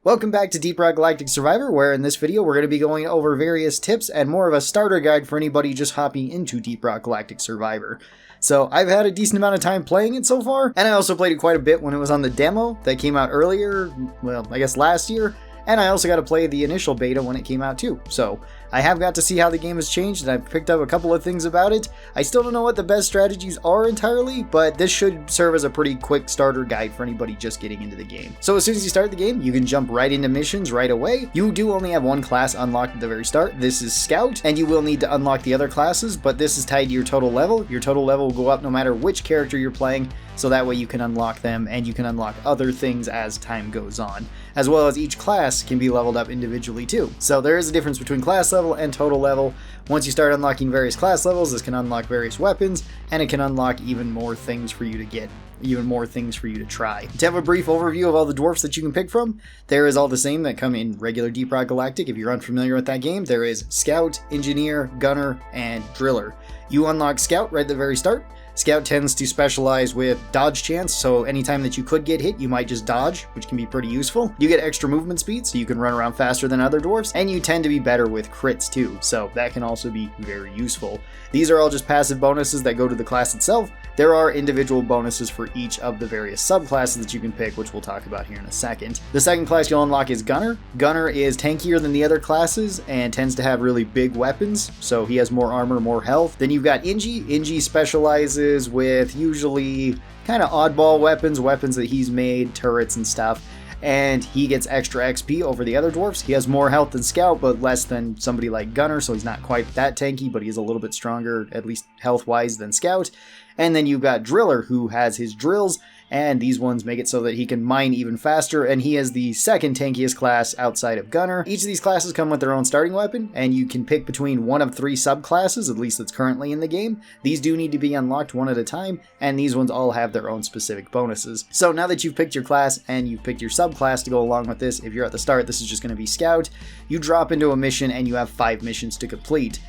Welcome back to Deep Rock Galactic Survivor, where in this video we're going to be going over various tips and more of a starter guide for anybody just hopping into Deep Rock Galactic Survivor. So I've had a decent amount of time playing it so far, and I also played it quite a bit when it was on the demo that came out earlier, well, I guess last year, and I also got to play the initial beta when it came out too. So I have got to see how the game has changed, and I've picked up a couple of things about it. I still don't know what the best strategies are entirely, but this should serve as a pretty quick starter guide for anybody just getting into the game. So as soon as you start the game, you can jump right into missions right away. You do only have one class unlocked at the very start. This is Scout, and you will need to unlock the other classes, but this is tied to your total level. Your total level will go up no matter which character you're playing, so that way you can unlock them, and you can unlock other things as time goes on, as well as each class can be leveled up individually too. So there is a difference between class level and total level. Once you start unlocking various class levels, this can unlock various weapons, and it can unlock even more things for you to get, even more things for you to try. To have a brief overview of all the dwarfs that you can pick from, there is all the same that come in regular Deep Rock Galactic. If you're unfamiliar with that game, there is Scout, Engineer, Gunner, and Driller. You unlock Scout right at the very start. Scout tends to specialize with dodge chance, so anytime that you could get hit, you might just dodge, which can be pretty useful. You get extra movement speed, so you can run around faster than other dwarfs, and you tend to be better with crits too, so that can also be very useful. These are all just passive bonuses that go to the class itself. There are individual bonuses for each of the various subclasses that you can pick, which we'll talk about here in a second. The second class you'll unlock is Gunner. Gunner is tankier than the other classes and tends to have really big weapons, so he has more armor, more health. Then you've got Ingi. Ingi specializes with usually kind of oddball weapons that he's made, turrets and stuff, and he gets extra XP over the other dwarfs. He has more health than Scout, but less than somebody like Gunner, so he's not quite that tanky, but he's a little bit stronger, at least health-wise, than Scout. And then you've got Driller, who has his drills, and these ones make it so that he can mine even faster, and he is the second tankiest class outside of Gunner. Each of these classes come with their own starting weapon, and you can pick between one of 3 subclasses, at least that's currently in the game. These do need to be unlocked one at a time, and these ones all have their own specific bonuses. So now that you've picked your class, and you've picked your subclass to go along with this, if you're at the start, this is just going to be Scout. You drop into a mission, and you have 5 missions to complete.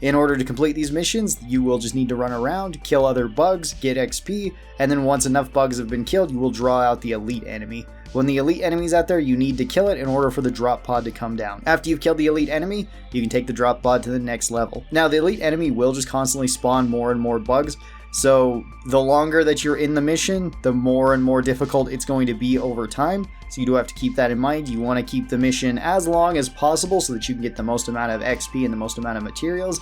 In order to complete these missions, you will just need to run around, kill other bugs, get XP, and then once enough bugs have been killed, you will draw out the elite enemy. When the elite enemy's out there, you need to kill it in order for the drop pod to come down. After you've killed the elite enemy, you can take the drop pod to the next level. Now, the elite enemy will just constantly spawn more and more bugs, so the longer that you're in the mission, the more and more difficult it's going to be over time. So you do have to keep that in mind. You want to keep the mission as long as possible so that you can get the most amount of XP and the most amount of materials,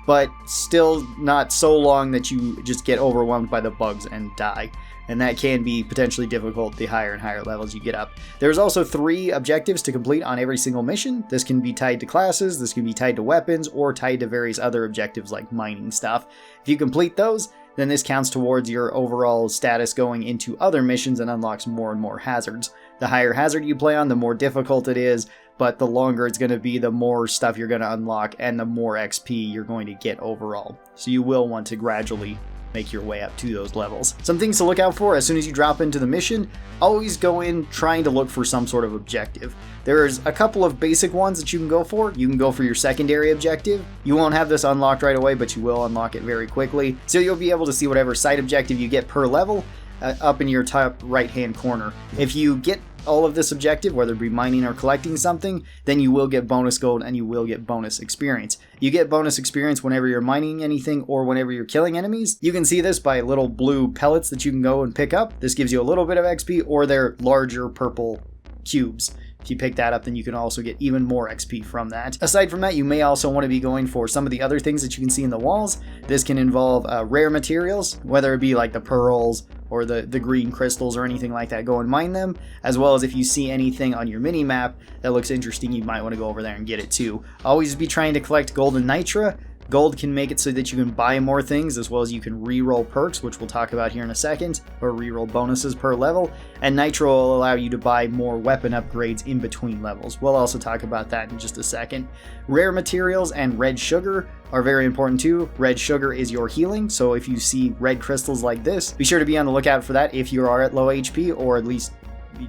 but still not so long that you just get overwhelmed by the bugs and die. And that can be potentially difficult the higher and higher levels you get up. There's also 3 objectives to complete on every single mission. This can be tied to classes, this can be tied to weapons, or tied to various other objectives like mining stuff. If you complete those, then this counts towards your overall status going into other missions and unlocks more and more hazards. The higher hazard you play on, the more difficult it is, but the longer it's going to be, the more stuff you're going to unlock and the more XP you're going to get overall. So you will want to gradually make your way up to those levels. Some things to look out for as soon as you drop into the mission: always go in trying to look for some sort of objective. There's a couple of basic ones that you can go for. You can go for your secondary objective. You won't have this unlocked right away, but you will unlock it very quickly. So you'll be able to see whatever side objective you get per level up in your top right hand corner. If you get all of this objective, whether it be mining or collecting something, then you will get bonus gold and you will get bonus experience. You get bonus experience whenever you're mining anything or whenever you're killing enemies. You can see this by little blue pellets that you can go and pick up. This gives you a little bit of XP, or they're larger purple cubes. If you pick that up, then you can also get even more XP from that. Aside from that, you may also want to be going for some of the other things that you can see in the walls. This can involve rare materials, whether it be like the pearls or the green crystals or anything like that. Go and mine them, as well as if you see anything on your mini map that looks interesting, you might want to go over there and get it too. Always be trying to collect gold and nitra. Gold can make it so that you can buy more things, as well as you can re-roll perks, which we'll talk about here in a second, or re-roll bonuses per level, and nitro will allow you to buy more weapon upgrades in between levels. We'll also talk about that in just a second. Rare materials and red sugar are very important too. Red sugar is your healing, so if you see red crystals like this, be sure to be on the lookout for that if you are at low HP, or at least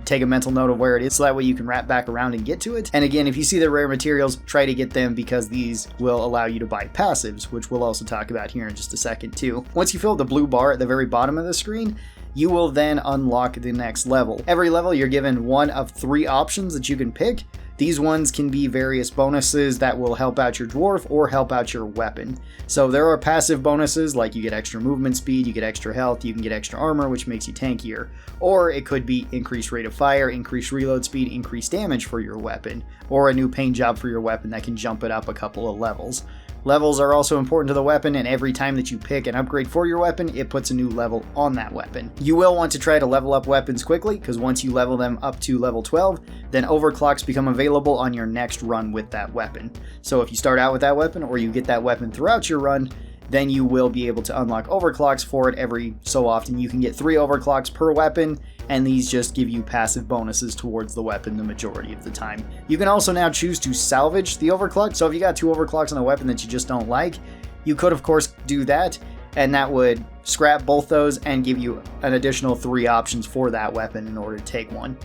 take a mental note of where it is so that way you can wrap back around and get to it. And again, if you see the rare materials, try to get them because these will allow you to buy passives, which we'll also talk about here in just a second too. Once you fill the blue bar at the very bottom of the screen, you will then unlock the next level. Every level you're given one of 3 options that you can pick. These ones can be various bonuses that will help out your dwarf or help out your weapon. So there are passive bonuses like you get extra movement speed, you get extra health, you can get extra armor which makes you tankier. Or it could be increased rate of fire, increased reload speed, increased damage for your weapon, or a new paint job for your weapon that can jump it up a couple of levels. Levels are also important to the weapon, and every time that you pick an upgrade for your weapon, it puts a new level on that weapon. You will want to try to level up weapons quickly, because once you level them up to level 12, then overclocks become available on your next run with that weapon. So if you start out with that weapon, or you get that weapon throughout your run, then you will be able to unlock overclocks for it every so often. You can get 3 overclocks per weapon, and these just give you passive bonuses towards the weapon the majority of the time. You can also now choose to salvage the overclock, so if you got 2 overclocks on a weapon that you just don't like, you could of course do that, and that would scrap both those and give you an additional 3 options for that weapon in order to take one.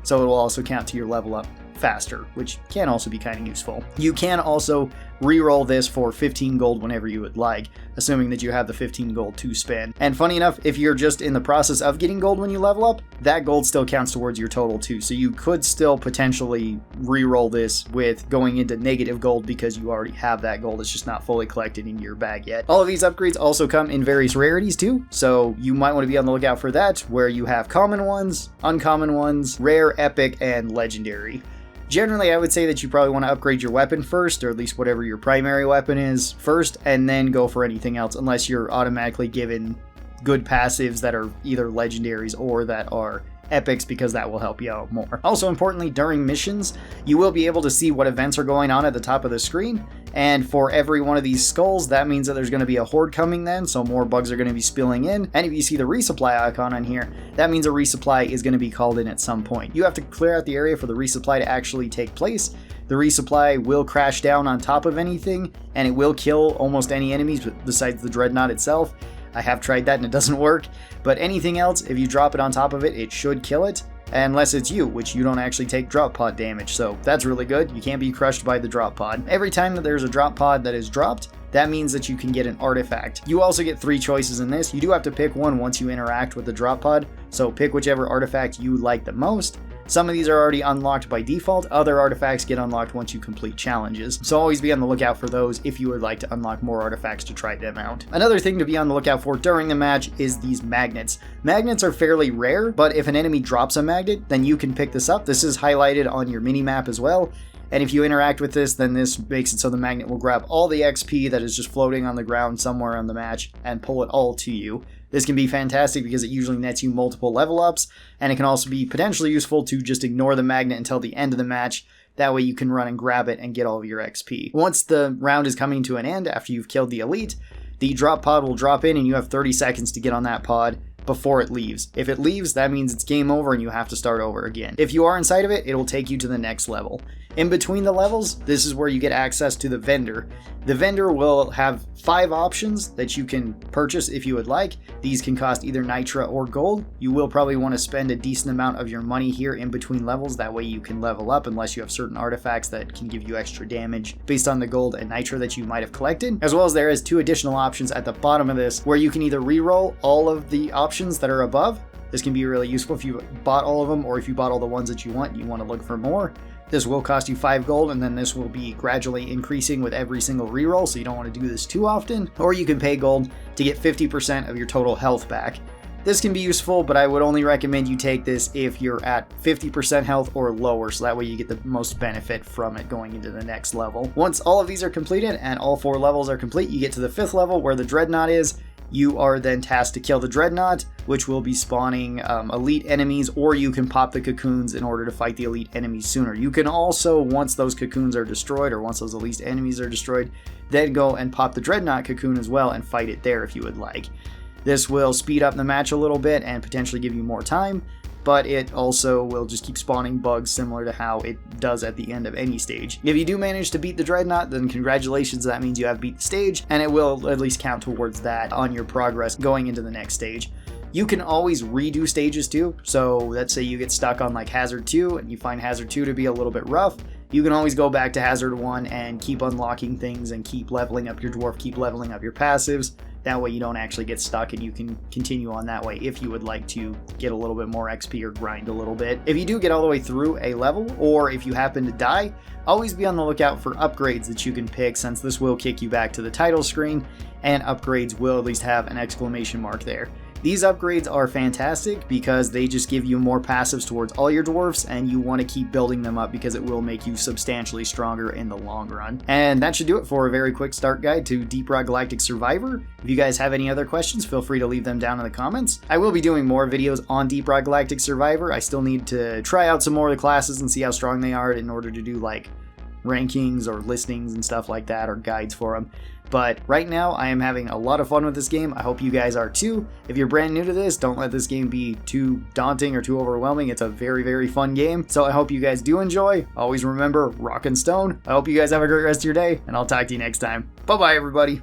So it will also count to your level up faster, which can also be kind of useful. You can also reroll this for 15 gold whenever you would like, assuming that you have the 15 gold to spend. And funny enough, if you're just in the process of getting gold when you level up, that gold still counts towards your total too, so you could still potentially reroll this with going into negative gold because you already have that gold, it's just not fully collected in your bag yet. All of these upgrades also come in various rarities too, so you might want to be on the lookout for that, where you have common ones, uncommon ones, rare, epic, and legendary. Generally, I would say that you probably want to upgrade your weapon first, or at least whatever your primary weapon is first, and then go for anything else, unless you're automatically given good passives that are either legendaries or that are epics, because that will help you out more. Also importantly, during missions, you will be able to see what events are going on at the top of the screen, and for every one of these skulls, that means that there's going to be a horde coming then, so more bugs are going to be spilling in, and if you see the resupply icon on here, that means a resupply is going to be called in at some point. You have to clear out the area for the resupply to actually take place. The resupply will crash down on top of anything, and it will kill almost any enemies besides the dreadnought itself. I have tried that and it doesn't work, but anything else, if you drop it on top of it, it should kill it, unless it's you, which you don't actually take drop pod damage, so that's really good. You can't be crushed by the drop pod. Every time that there's a drop pod that is dropped, that means that you can get an artifact. You also get 3 choices in this. You do have to pick one once you interact with the drop pod, so pick whichever artifact you like the most. Some of these are already unlocked by default, other artifacts get unlocked once you complete challenges, so always be on the lookout for those if you would like to unlock more artifacts to try them out. Another thing to be on the lookout for during the match is these magnets. Magnets are fairly rare, but if an enemy drops a magnet, then you can pick this up. This is highlighted on your mini-map as well, and if you interact with this, then this makes it so the magnet will grab all the XP that is just floating on the ground somewhere on the match and pull it all to you. This can be fantastic because it usually nets you multiple level ups, and it can also be potentially useful to just ignore the magnet until the end of the match. That way you can run and grab it and get all of your XP. Once the round is coming to an end, after you've killed the elite, the drop pod will drop in and you have 30 seconds to get on that pod before it leaves. If it leaves, that means it's game over and you have to start over again. If you are inside of it, it'll take you to the next level. In between the levels, this is where you get access to the vendor. The vendor will have 5 options that you can purchase if you would like. These can cost either nitra or gold. You will probably want to spend a decent amount of your money here in between levels, that way you can level up unless you have certain artifacts that can give you extra damage based on the gold and nitra that you might have collected. As well as there is 2 additional options at the bottom of this where you can either reroll all of the options that are above. This can be really useful if you bought all of them, or if you bought all the ones that you want and you want to look for more. This will cost you 5 gold, and then this will be gradually increasing with every single reroll, so you don't want to do this too often. Or you can pay gold to get 50% of your total health back. This can be useful, but I would only recommend you take this if you're at 50% health or lower, so that way you get the most benefit from it going into the next level. Once all of these are completed and all 4 levels are complete, you get to the 5th level where the dreadnought is. You are then tasked to kill the dreadnought, which will be spawning elite enemies, or you can pop the cocoons in order to fight the elite enemies sooner. You can also, once those cocoons are destroyed, or once those elite enemies are destroyed, then go and pop the dreadnought cocoon as well and fight it there if you would like. This will speed up the match a little bit and potentially give you more time, but it also will just keep spawning bugs similar to how it does at the end of any stage. If you do manage to beat the dreadnought, then congratulations, that means you have beat the stage, and it will at least count towards that on your progress going into the next stage. You can always redo stages too. So let's say you get stuck on like Hazard 2 and you find Hazard 2 to be a little bit rough. You can always go back to Hazard 1 and keep unlocking things and keep leveling up your dwarf, keep leveling up your passives. That way you don't actually get stuck and you can continue on that way if you would like to get a little bit more XP or grind a little bit. If you do get all the way through a level, or if you happen to die, always be on the lookout for upgrades that you can pick, since this will kick you back to the title screen, and upgrades will at least have an exclamation mark there. These upgrades are fantastic because they just give you more passives towards all your dwarfs, and you want to keep building them up because it will make you substantially stronger in the long run. And that should do it for a very quick start guide to Deep Rock Galactic Survivor. If you guys have any other questions, feel free to leave them down in the comments. I will be doing more videos on Deep Rock Galactic Survivor. I still need to try out some more of the classes and see how strong they are in order to do like rankings or listings and stuff like that, or guides for them. But right now, I am having a lot of fun with this game. I hope you guys are too. If you're brand new to this, don't let this game be too daunting or too overwhelming. It's a very, very fun game. So I hope you guys do enjoy. Always remember, rock and stone. I hope you guys have a great rest of your day, and I'll talk to you next time. Bye-bye, everybody.